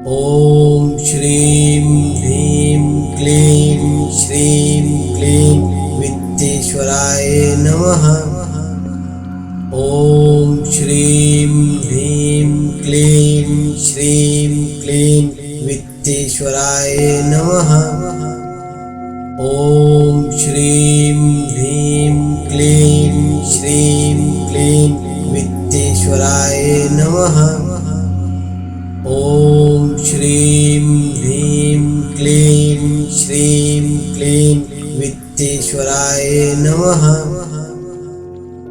ॐ श्रीं ह्रीं क्लीं श्रीं क्लीं वित्तेश्वराय नमः। ॐ श्रीं ह्रीं क्लीं श्रीं क्लीं वित्तेश्वराय नमः। ॐ श्रीं ह्रीं क्लीं श्रीं क्लीं वित्तेश्वराय नमः। ॐ श्रीं ह्रीं क्लीं श्रीं क्लीं वित्तेश्वराय नमः।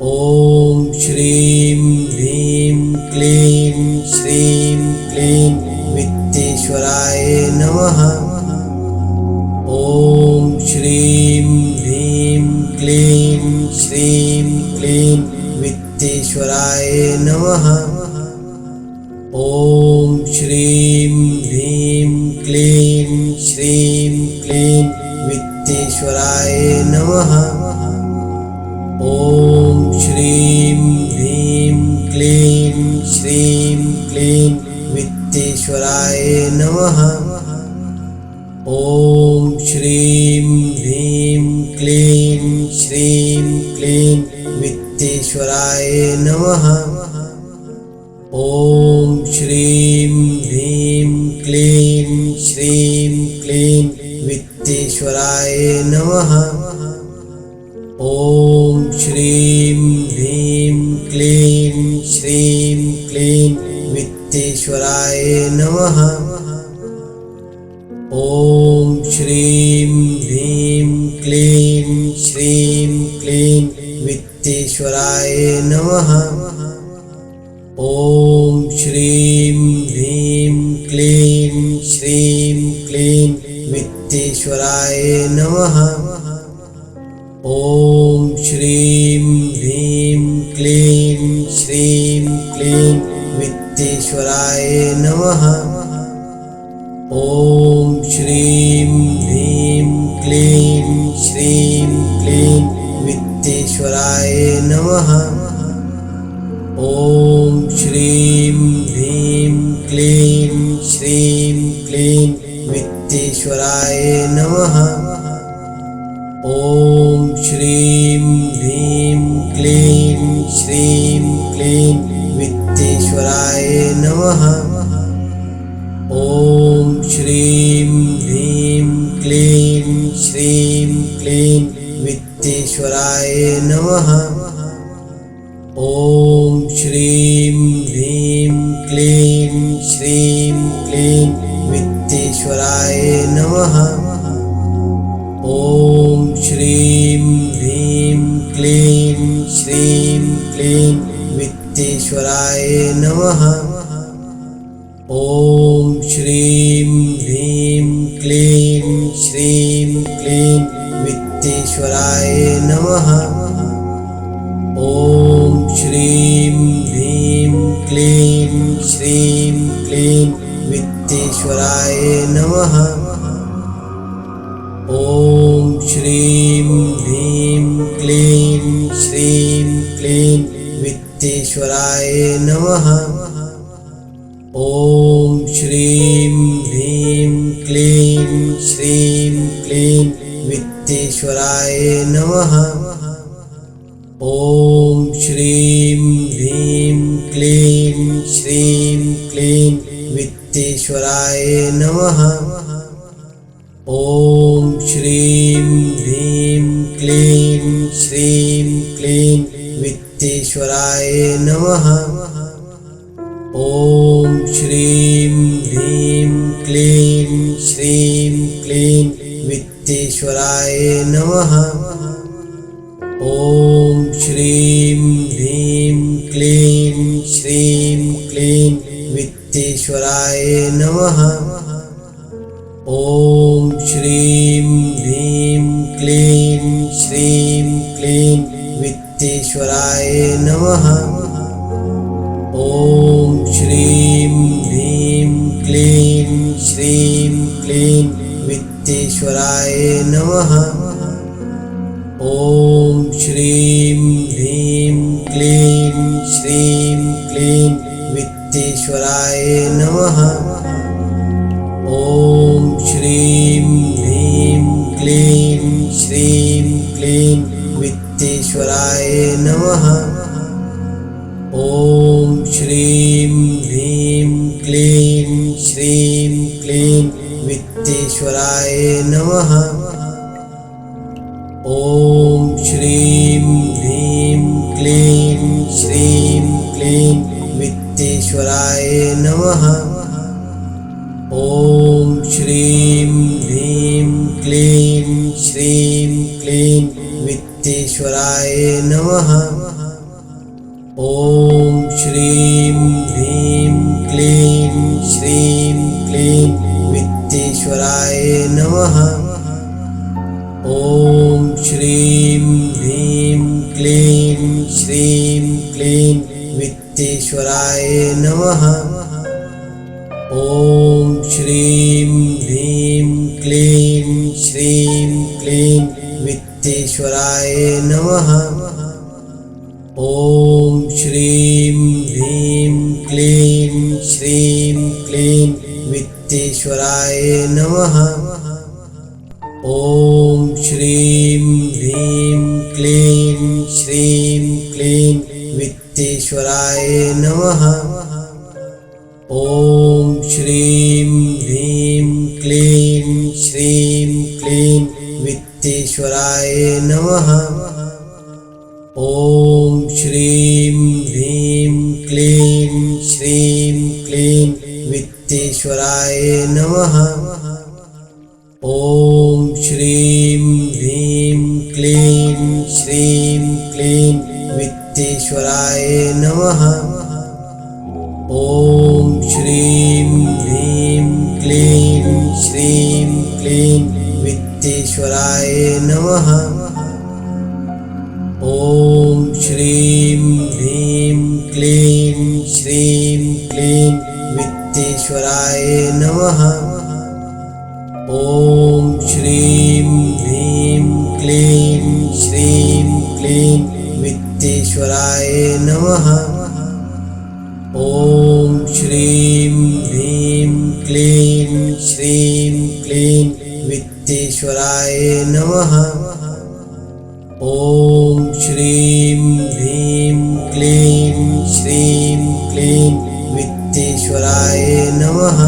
ॐ श्रीं ह्रीं क्लीं श्रीं क्लीं वित्तेश्वराय नमः। ॐ श्रीं ह्रीं क्लीं श्रीं क्लीं वित्तेश्वराय नमः। ॐ श्रीं ह्रीं क्लीं श्रीं क्लीं वित्तेश्वराय नमः। ॐ श्रीं ह्रीं क्लीं श्रीं क्लीं वित्तेश्वराय नमः। ॐ श्रीं ह्रीं क्लीं श्रीं क्लीं वित्तेश्वराय नमः। ॐ श्रीं ह्रीं क्लीं श्रीं क्लीं वित्तेश्वराय नमः। ॐ श्रीं ह्रीं क्लीं श्रीं क्लीं वित्तेश्वराय नमः। ॐ श्रीं ह्रीं क्लीं श्रीं क्लीं वित्तेश्वराय नमः। ॐ श्रीं ह्रीं क्लीं श्रीं क्लीं वित्तेश्वराय नमः। ॐ श्रीं ह्रीं क्लीं श्रीं क्लीं वित्तेश्वराय नमः। ॐ श्रीं ह्रीं क्लीं श्रीं क्लीं वित्तेश्वराय नमः। ॐ श्रीं ह्रीं क्लीं श्रीं क्लीं वित्तेश्वराय नमः। ॐ श्रीं ह्रीं क्लीं श्रीं क्लीं वित्तेश्वराय नमः। ॐ श्रीं ह्रीं क्लीं श्रीं क्लीं वित्तेश्वराय नमः। ॐ श्रीं ह्रीं क्लीं श्रीं क्लीं वित्तेश्वराय नमः। ॐ श्रीं ह्रीं क्लीं श्रीं क्लीं वित्तेश्वराय नमः। ॐ श्रीं ह्रीं क्लीं श्रीं क्लीं वित्तेश्वराय नमः। ॐ श्रीं ह्रीं क्लीं श्रीं क्लीं वित्तेश्वराय नमः। ॐ श्रीं ह्रीं क्लीं श्रीं क्लीं वित्तेश्वराय नमः। ॐ श्रीं ह्रीं क्लीं श्रीं क्लीं वित्तेश्वराय नमः। ॐ श्रीं ह्रीं क्लीं श्रीं क्लीं वित्तेश्वराय नमः। ॐ श्रीं ह्रीं क्लीं श्रीं क्लीं वित्तेश्वराय नमः। ॐ श्रीं ह्रीं क्लीं श्रीं क्लीं वित्तेश्वराय नमः। ॐ श्रीं ह्रीं क्लीं श्रीं क्लीं वित्तेश्वराय नमः। ॐ श्रीं ह्रीं क्लीं श्रीं क्लीं वित्तेश्वराय नमः। ॐ श्रीं ह्रीं क्लीं श्रीं क्लीं वित्तेश्वराय नमः। ॐ श्रीं ह्रीं क्लीं श्रीं क्लीं वित्तेश्वराय नमः। क्लीं श्रीं क्लीं वित्तेश्वराय नमः। ॐ श्रीं ह्रीं क्लीं श्रीं क्लीं वित्तेश्वराय नमः। ॐ श्रीं ह्रीं क्लीं श्रीं क्लीं वित्तेश्वराय नमः। ॐ श्रीं ह्रीं क्लीं श्रीं क्लीं वित्तेश्वराय नमः। ॐ श्रीं ह्रीं क्लीं श्रीं क्लीं वित्तेश्वराय नमः। ॐ श्रीं ह्रीं क्लीं श्रीं क्लीं वित्तेश्वराय नमः। ॐ श्रीं ह्रीं क्लीं श्रीं क्लीं वित्तेश्वराय नमः। ॐ श्रीं ह्रीं क्लीं श्रीं क्लीं वित्तेश्वराय नमः। ॐ श्रीं ह्रीं क्लीं श्रीं क्लीं वित्तेश्वराय नमः। ॐ श्रीं ह्रीं क्लीं श्रीं क्लीं वित्तेश्वराय नमः। ॐ श्रीं ह्रीं क्लीं श्रीं क्लीं वित्तेश्वराय नमः। ॐ श्रीं ह्रीं क्लीं श्रीं क्लीं वित्तेश्वराय नमः। ॐ श्रीं ह्रीं क्लीं श्रीं क्लीं वित्तेश्वराय नमः। ॐ श्रीं ह्रीं क्लीं श्रीं क्लीं वित्तेश्वराय नमः। ॐ श्रीं ह्रीं क्लीं श्रीं क्लीं वित्तेश्वराय नमः। ॐ श्रीं ह्रीं क्लीं श्रीं क्लीं वित्तेश्वराय नमः।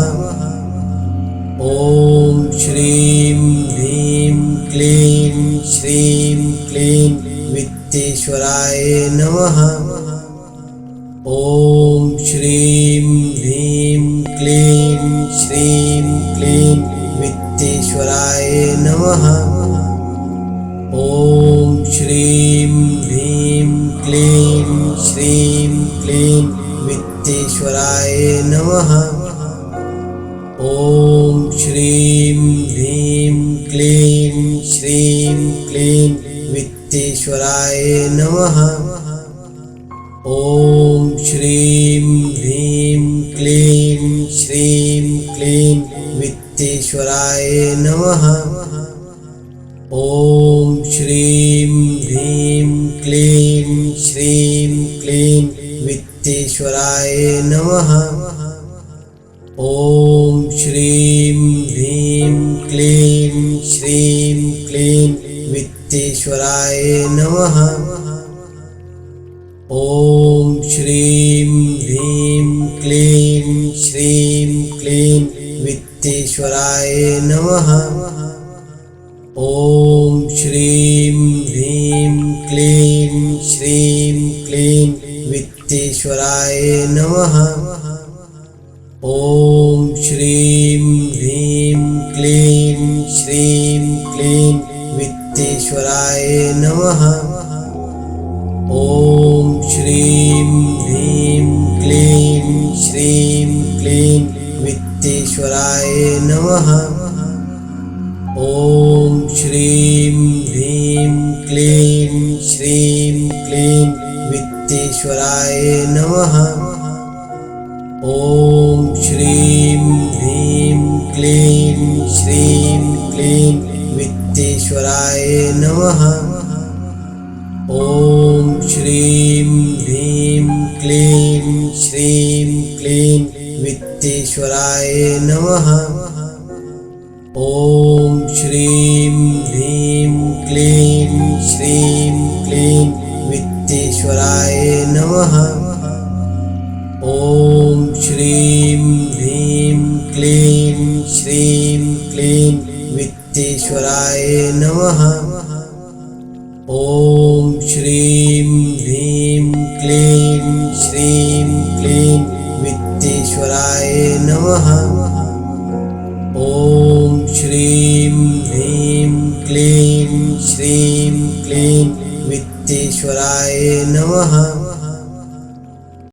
ॐ श्रीं ह्रीं क्लीं श्रीं क्लीं वित्तेश्वराय नमः। ॐ श्रीं ह्रीं क्लीं श्रीं क्लीं वित्तेश्वराय नमः। ॐ श्रीं ह्रीं क्लीं श्रीं क्लीं वित्तेश्वराय नमः। ॐ श्रीं ह्रीं क्लीं श्रीं क्लीं वित्तेश्वराय नमः। ॐ श्रीं ह्रीं क्लीं श्रीं क्लीं वित्तेश्वराय नमः। ॐ श्रीं ह्रीं क्लीं श्रीं क्लीं वित्तेश्वराय नमः। ॐ श्रीं ह्रीं क्लीं श्रीं क्लीं वित्तेश्वराय नमः। ॐ श्रीं ह्रीं क्लीं श्रीं क्लीं वित्तेश्वराय नमः। ॐ श्रीं ह्रीं क्लीं श्रीं क्लीं वित्तेश्वराय नमः। ॐ श्रीं ह्रीं क्लीं श्रीं क्लीं वित्तेश्वराय नमः। ॐ श्रीं ह्रीं क्लीं श्रीं क्लीं वित्तेश्वराय नमः। ॐ श्रीं ह्रीं क्लीं श्रीं क्लीं वित्तेश्वराय नमः। ॐ श्रीं ह्रीं क्लीं श्रीं क्लीं वित्तेश्वराय नमः। ॐ श्रीं ह्रीं क्लीं श्रीं क्लीं वित्तेश्वराय नमः। ॐ श्रीं ह्रीं क्लीं श्रीं क्लीं वित्तेश्वराय नमः। ॐ श्रीं ह्रीं ओम श्रीं ह्रीं क्लीं श्रीं क्लीं वित्तेश्वराय नमः।